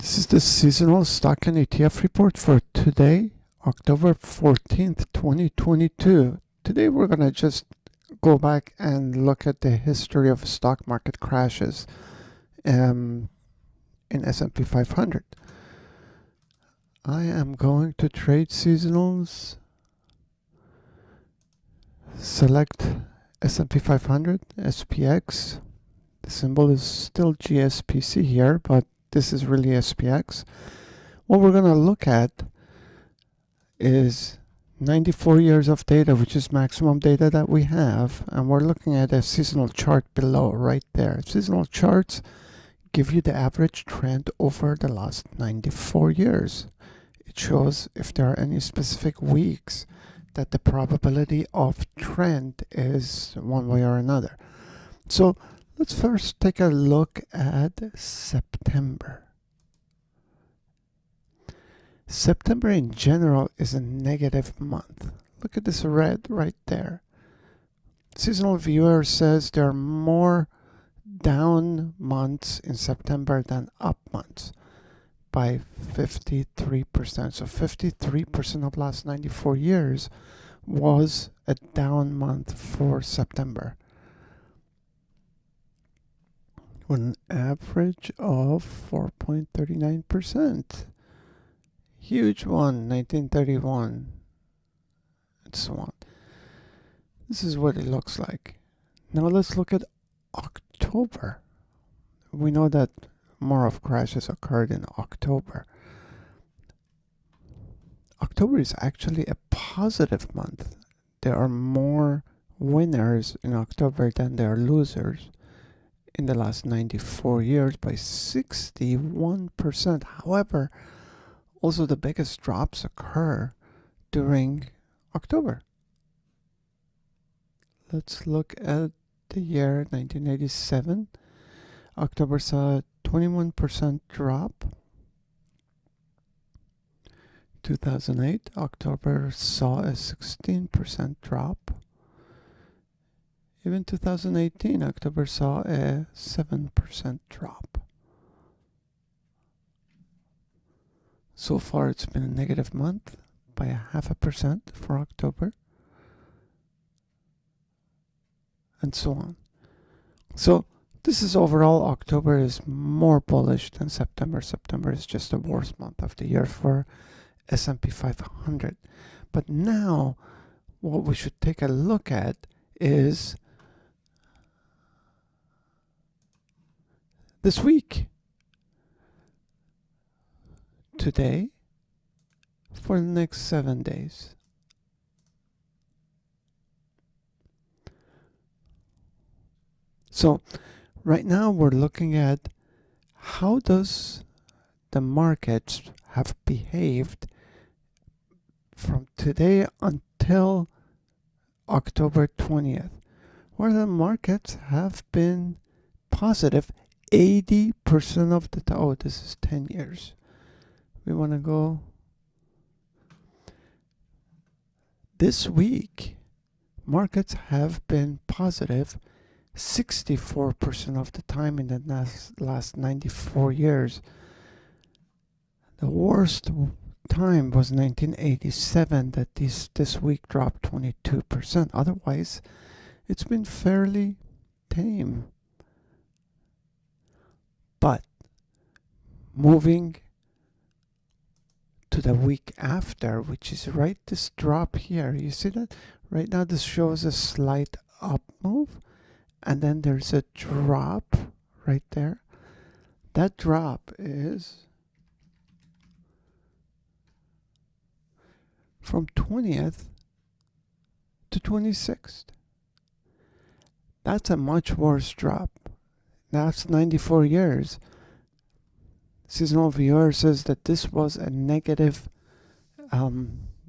This is the seasonal stock and ETF report for today, October 14th, 2022. Today we're going to just go back and look at the history of stock market crashes in S&P 500. I am going to trade seasonals, select S&P 500, SPX. The symbol is still GSPC here, but this is really SPX. What we're going to look at is 94 years of data, which is maximum data that we have. And we're looking at a seasonal chart below right there. Seasonal charts give you the average trend over the last 94 years. It shows if there are any specific weeks that the probability of trend is one way or another. So let's first take a look at September. September in general is a negative month. Look at this red right there. Seasonal viewer says there are more down months in September than up months by 53%. So 53% of last 94 years was a down month for September, with an average of 4.39%. Huge one, 1931, and so on. This is what it looks like. Now let's look at October. We know that more of crashes occurred in October. October is actually a positive month. There are more winners in October than there are losers in the last 94 years by 61%. However, also the biggest drops occur during October. Let's look at the year 1987. October saw a 21% drop. 2008, October saw a 16% drop. Even 2018, October saw a 7% drop. So far, it's been a negative month by 0.5% for October, and so on. So this is overall, October is more bullish than September. September is just the worst month of the year for S&P 500. But now, what we should take a look at is this week. Today, for the next 7 days. So right now we're looking at how does the markets have behaved from today until October 20th, where the markets have been positive 80% of the time. Oh, this is 10 years. We want to go this week. Markets have been positive 64% of the time in the last 94 years. The worst time was 1987, that this week dropped 22%. Otherwise, it's been fairly tame. But moving to the week after, which is right this drop here, you see that right now this shows a slight up move, and then there's a drop right there. That drop is from 20th to 26th. That's a much worse drop. That's 94 years. Seasonal viewer says that this was a negative.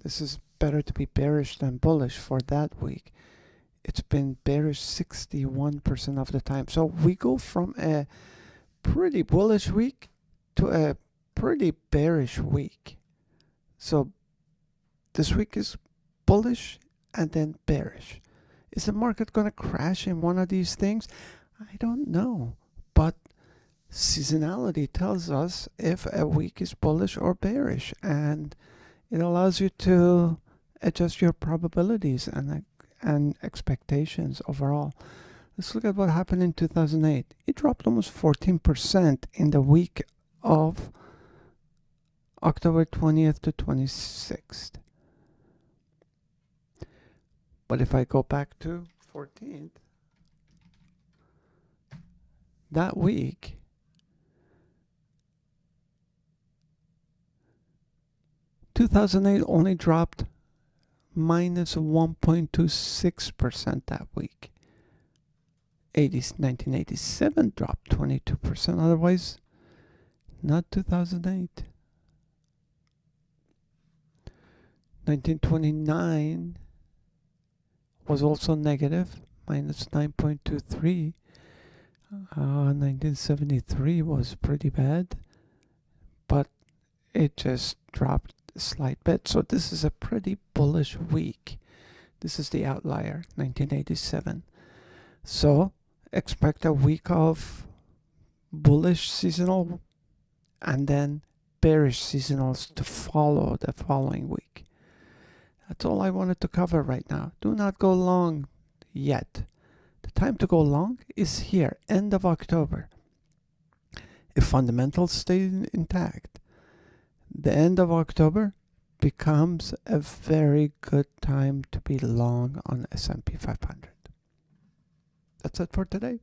This is better to be bearish than bullish for that week. It's been bearish 61% of the time. So we go from a pretty bullish week to a pretty bearish week. So this week is bullish and then bearish. Is the market going to crash in one of these things? I don't know. But Seasonality tells us if a week is bullish or bearish, and it allows you to adjust your probabilities and expectations overall. Let's look at what happened in 2008. It dropped almost 14% in the week of October 20th to 26th. But if I go back to 14th, that week, (2008) only dropped minus 1.26% that week. 1987 dropped 22%. Otherwise, not 2008. 1929 was also negative, minus 9.23. 1973 was pretty bad, but it just dropped a slight bit. So this is a pretty bullish week. This is the outlier, 1987. So expect a week of bullish seasonal and then bearish seasonals to follow the following week. That's all I wanted to cover right now. Do not go long yet. The time to go long is here, end of October. If fundamentals stay intact, the end of October becomes a very good time to be long on S&P 500. That's it for today.